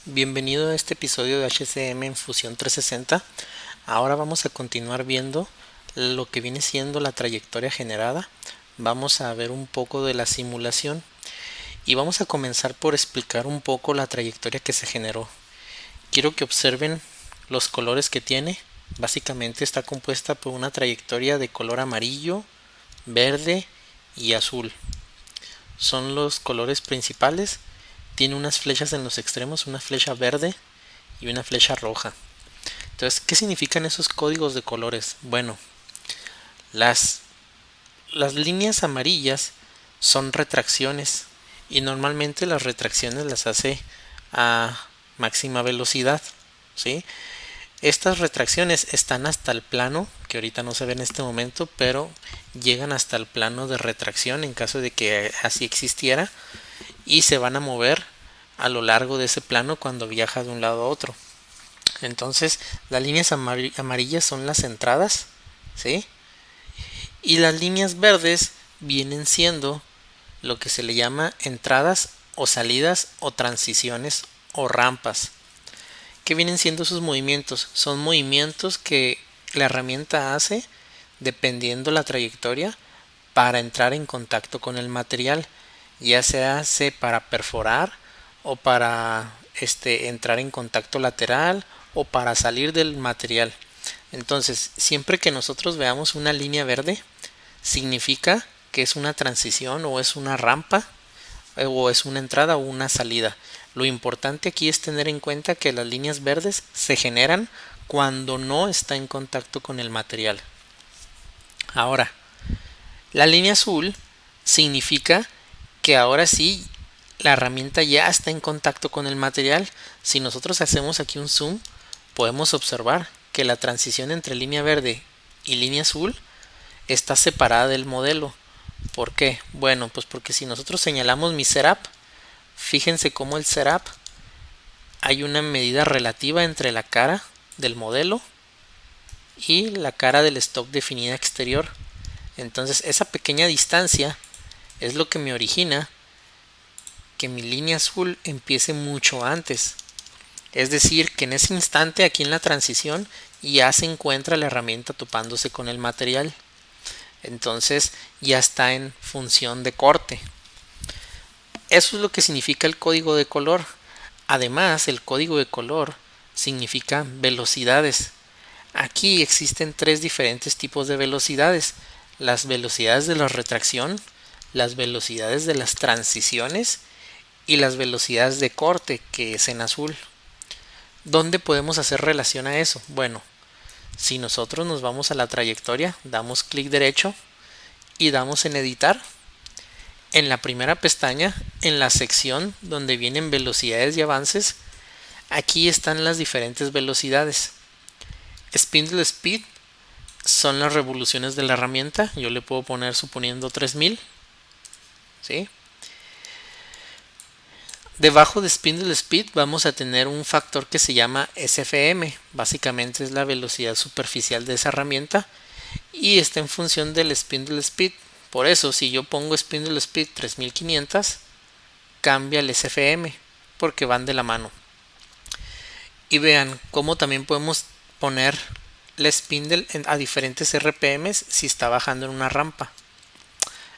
Bienvenido a este episodio de HCM en Fusión 360. Ahora vamos a continuar viendo lo que viene siendo la trayectoria generada. Vamos a ver un poco de la simulación y vamos a comenzar por explicar un poco la trayectoria que se generó. Quiero que observen los colores que tiene. Básicamente está compuesta por una trayectoria de color amarillo, verde y azul. Son los colores principales. Tiene unas flechas en los extremos, una flecha verde y una flecha roja. Entonces, ¿qué significan esos códigos de colores? Bueno, las líneas amarillas son retracciones y normalmente las retracciones las hace a máxima velocidad, ¿sí? Estas retracciones están hasta el plano, que ahorita no se ve en este momento, pero llegan hasta el plano de retracción en caso de que así existiera, y se van a mover a lo largo de ese plano cuando viaja de un lado a otro. Entonces, las líneas amarillas son las entradas, ¿sí? Y las líneas verdes vienen siendo lo que se le llama entradas o salidas o transiciones o rampas. ¿Qué vienen siendo sus movimientos? Son movimientos que la herramienta hace dependiendo la trayectoria para entrar en contacto con el material, ya se hace para perforar o para entrar en contacto lateral o para salir del material. Entonces, siempre que nosotros veamos una línea verde, significa que es una transición o es una rampa o es una entrada o una salida. Lo importante aquí es tener en cuenta que las líneas verdes se generan cuando no está en contacto con el material. Ahora, la línea azul significa que ahora sí la herramienta ya está en contacto con el material. Si nosotros hacemos aquí un zoom, podemos observar que la transición entre línea verde y línea azul está separada del modelo. ¿Por qué? Bueno, pues porque si nosotros señalamos mi setup, fíjense cómo el setup hay una medida relativa entre la cara del modelo y la cara del stock definida exterior. Entonces esa pequeña distancia es lo que me origina que mi línea azul empiece mucho antes. Es decir, que en ese instante aquí en la transición ya se encuentra la herramienta topándose con el material. Entonces ya está en función de corte. Eso es lo que significa el código de color. Además, el código de color significa velocidades. Aquí existen tres diferentes tipos de velocidades. Las velocidades de la retracción, las velocidades de las transiciones y las velocidades de corte, que es en azul. ¿Dónde podemos hacer relación a eso? Bueno, si nosotros nos vamos a la trayectoria, damos clic derecho y damos en editar. En la primera pestaña, en la sección donde vienen velocidades y avances, aquí están las diferentes velocidades. Spindle Speed son las revoluciones de la herramienta. Yo le puedo poner suponiendo 3000, ¿sí? Debajo de Spindle Speed vamos a tener un factor que se llama SFM. Básicamente es la velocidad superficial de esa herramienta y está en función del Spindle Speed. Por eso, si yo pongo Spindle Speed 3500, cambia el SFM porque van de la mano. Y vean cómo también podemos poner la spindle a diferentes RPMs si está bajando en una rampa.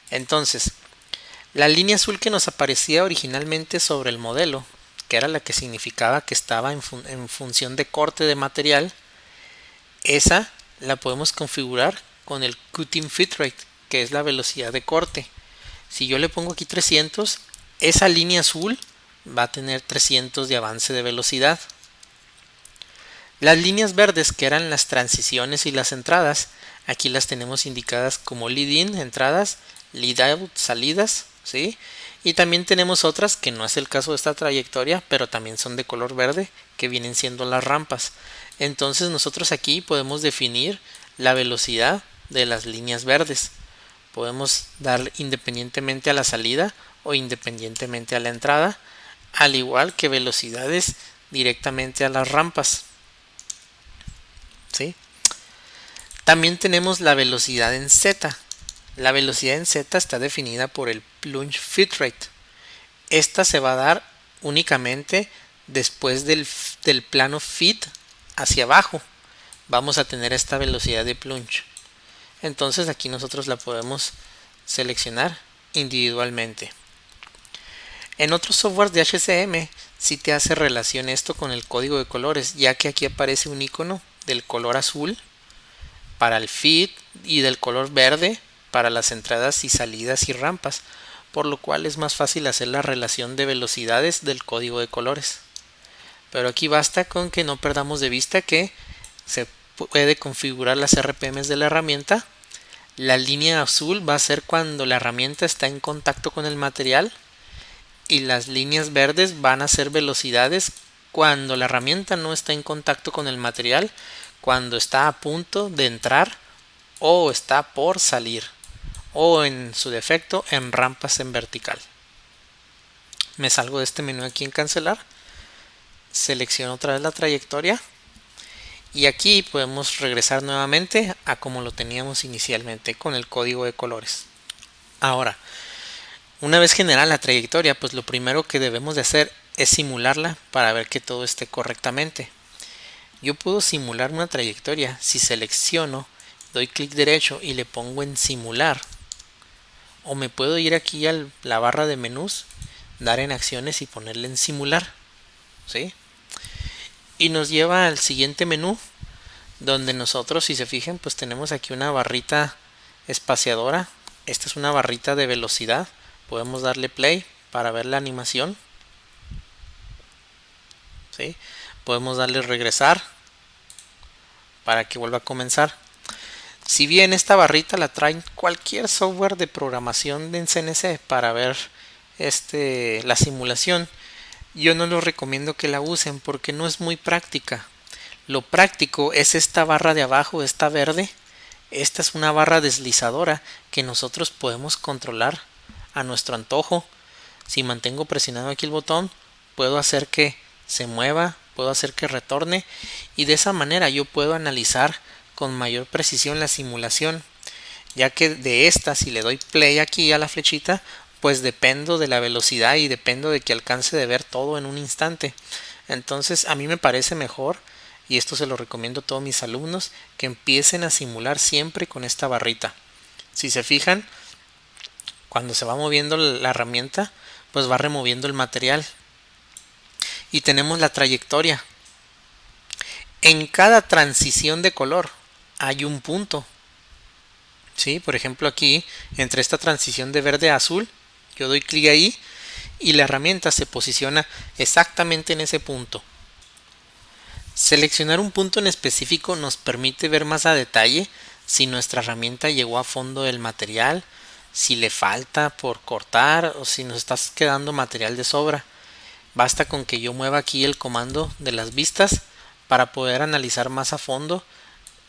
Entonces, la línea azul que nos aparecía originalmente sobre el modelo, que era la que significaba que estaba en función de corte de material, esa la podemos configurar con el Cutting Fit Rate, que es la velocidad de corte. Si yo le pongo aquí 300, esa línea azul va a tener 300 de avance de velocidad. Las líneas verdes, que eran las transiciones y las entradas, aquí las tenemos indicadas como lead in, entradas, lead out, salidas, ¿sí? Y también tenemos otras que no es el caso de esta trayectoria, pero también son de color verde, que vienen siendo las rampas. Entonces nosotros aquí podemos definir la velocidad de las líneas verdes. Podemos dar independientemente a la salida o independientemente a la entrada, al igual que velocidades directamente a las rampas, ¿sí? También tenemos la velocidad en Z. La velocidad en Z está definida por el plunge feed rate. Esta se va a dar únicamente después del plano feed hacia abajo. Vamos a tener esta velocidad de plunge. Entonces aquí nosotros la podemos seleccionar individualmente. En otros softwares de HCM sí te hace relación esto con el código de colores, ya que aquí aparece un icono del color azul para el feed y del color verde para las entradas y salidas y rampas, por lo cual es más fácil hacer la relación de velocidades del código de colores. Pero aquí basta con que no perdamos de vista que se puede configurar las RPMs de la herramienta. La línea azul va a ser cuando la herramienta está en contacto con el material y las líneas verdes van a ser velocidades cuando la herramienta no está en contacto con el material, cuando está a punto de entrar o está por salir, o en su defecto en rampas en vertical. Me salgo de este menú aquí en cancelar, selecciono otra vez la trayectoria y aquí podemos regresar nuevamente a como lo teníamos inicialmente con el código de colores. Ahora, una vez generada la trayectoria, pues lo primero que debemos de hacer es simularla para ver que todo esté correctamente. Yo puedo simular una trayectoria si selecciono, doy clic derecho y le pongo en simular. O me puedo ir aquí a la barra de menús, dar en acciones y ponerle en simular. ¿Sí? Y nos lleva al siguiente menú, donde nosotros, si se fijan, pues tenemos aquí una barrita espaciadora. Esta es una barrita de velocidad. Podemos darle play para ver la animación. ¿Sí? Podemos darle regresar para que vuelva a comenzar. Si bien esta barrita la trae cualquier software de programación en CNC para ver la simulación, yo no les recomiendo que la usen porque no es muy práctica. Lo práctico es esta barra de abajo, esta verde. Esta es una barra deslizadora que nosotros podemos controlar a nuestro antojo. Si mantengo presionado aquí el botón, puedo hacer que se mueva, puedo hacer que retorne y de esa manera yo puedo analizar con mayor precisión la simulación, ya que de esta, si le doy play aquí a la flechita, pues dependo de la velocidad y dependo de que alcance de ver todo en un instante. Entonces a mí me parece mejor, y esto se lo recomiendo a todos mis alumnos, que empiecen a simular siempre con esta barrita. Si se fijan, cuando se va moviendo la herramienta, pues va removiendo el material. Y tenemos la trayectoria. En cada transición de color hay un punto. ¿Sí? Por ejemplo aquí, entre esta transición de verde a azul, yo doy clic ahí y la herramienta se posiciona exactamente en ese punto. Seleccionar un punto en específico nos permite ver más a detalle si nuestra herramienta llegó a fondo del material, si le falta por cortar o si nos está quedando material de sobra. Basta con que yo mueva aquí el comando de las vistas para poder analizar más a fondo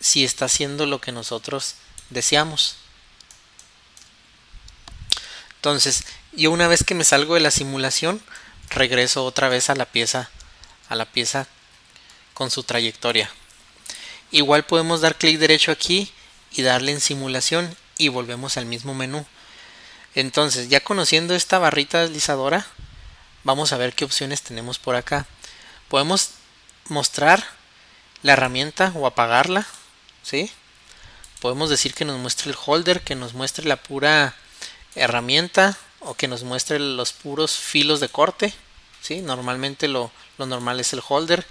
si está haciendo lo que nosotros deseamos. Entonces, yo una vez que me salgo de la simulación, regreso otra vez a la pieza con su trayectoria. Igual podemos dar clic derecho aquí y darle en simulación y volvemos al mismo menú. Entonces, ya conociendo esta barrita deslizadora, vamos a ver qué opciones tenemos por acá. Podemos mostrar la herramienta o apagarla, ¿sí? Podemos decir que nos muestre el holder, que nos muestre la pura herramienta o que nos muestre los puros filos de corte, ¿sí? Normalmente lo normal es el holder.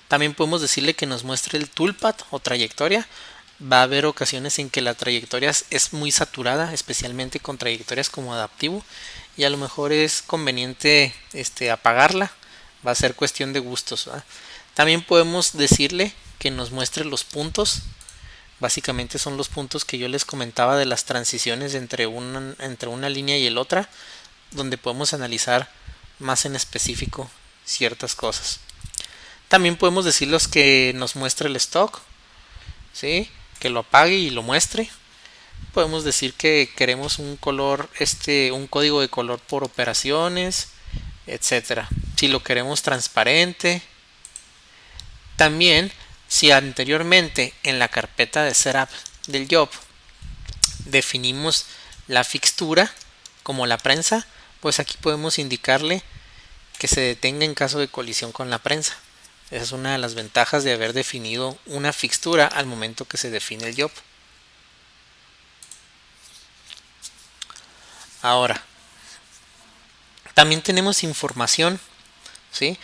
También podemos decirle que nos muestre el toolpath o trayectoria. Va a haber ocasiones en que la trayectoria es muy saturada, especialmente con trayectorias como adaptivo, y a lo mejor es conveniente apagarla. Va a ser cuestión de gustos, ¿verdad? También podemos decirle que nos muestre los puntos. Básicamente son los puntos que yo les comentaba de las transiciones entre una línea y el otra, donde podemos analizar más en específico ciertas cosas. También podemos decirles que nos muestre el stock, ¿sí? Que lo apague y lo muestre. Podemos decir que queremos un color, un código de color por operaciones, etcétera. Si lo queremos transparente. También Si anteriormente en la carpeta de setup del job definimos la fixtura como la prensa, pues aquí podemos indicarle que se detenga en caso de colisión con la prensa. Esa es una de las ventajas de haber definido una fixtura al momento que se define el job. Ahora, también tenemos información, ¿sí?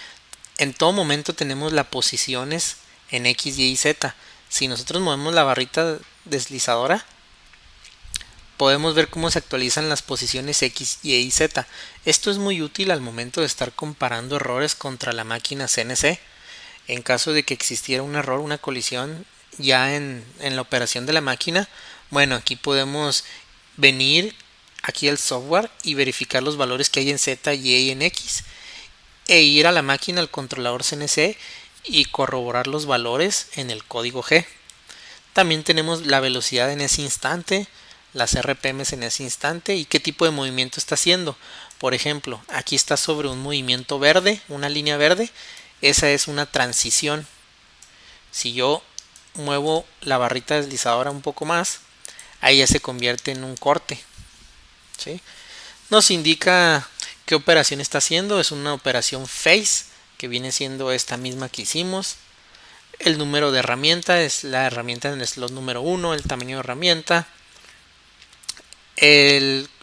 En todo momento tenemos las posiciones en X, Y y Z. Si nosotros movemos la barrita deslizadora, podemos ver cómo se actualizan las posiciones X, Y y Z. Esto es muy útil al momento de estar comparando errores contra la máquina CNC. En caso de que existiera un error, una colisión ya en la operación de la máquina, bueno, aquí podemos venir aquí al software y verificar los valores que hay en Z, Y y en X, e ir a la máquina al controlador CNC y corroborar los valores en el código G. También tenemos la velocidad en ese instante, las RPMs en ese instante y qué tipo de movimiento está haciendo. Por ejemplo, aquí está sobre un movimiento verde, una línea verde. Esa es una transición. Si yo muevo la barrita deslizadora un poco más, ahí ya se convierte en un corte, ¿sí? Nos indica qué operación está haciendo. Es una operación phase, que viene siendo esta misma que hicimos. El número de herramienta es la herramienta en el slot número 1, el tamaño de herramienta,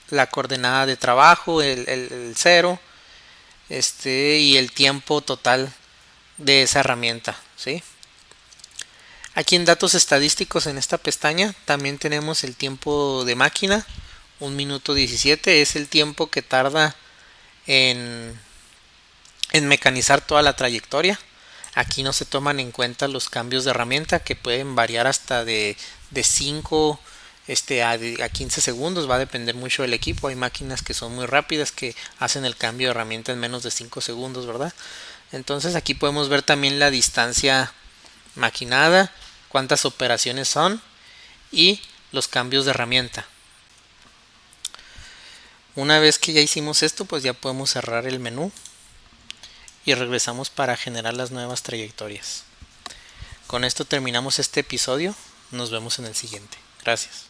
la coordenada de trabajo, el 0, y el tiempo total de esa herramienta, ¿sí? Aquí en datos estadísticos, en esta pestaña, también tenemos el tiempo de máquina, 1 minuto 17, es el tiempo que tarda en mecanizar toda la trayectoria. Aquí no se toman en cuenta los cambios de herramienta, que pueden variar hasta de 5 a 15 segundos. Va a depender mucho del equipo. Hay máquinas que son muy rápidas, que hacen el cambio de herramienta en menos de 5 segundos, ¿verdad? Entonces aquí podemos ver también la distancia maquinada, cuántas operaciones son y los cambios de herramienta. Una vez que ya hicimos esto, pues ya podemos cerrar el menú y regresamos para generar las nuevas trayectorias. Con esto terminamos este episodio. Nos vemos en el siguiente. Gracias.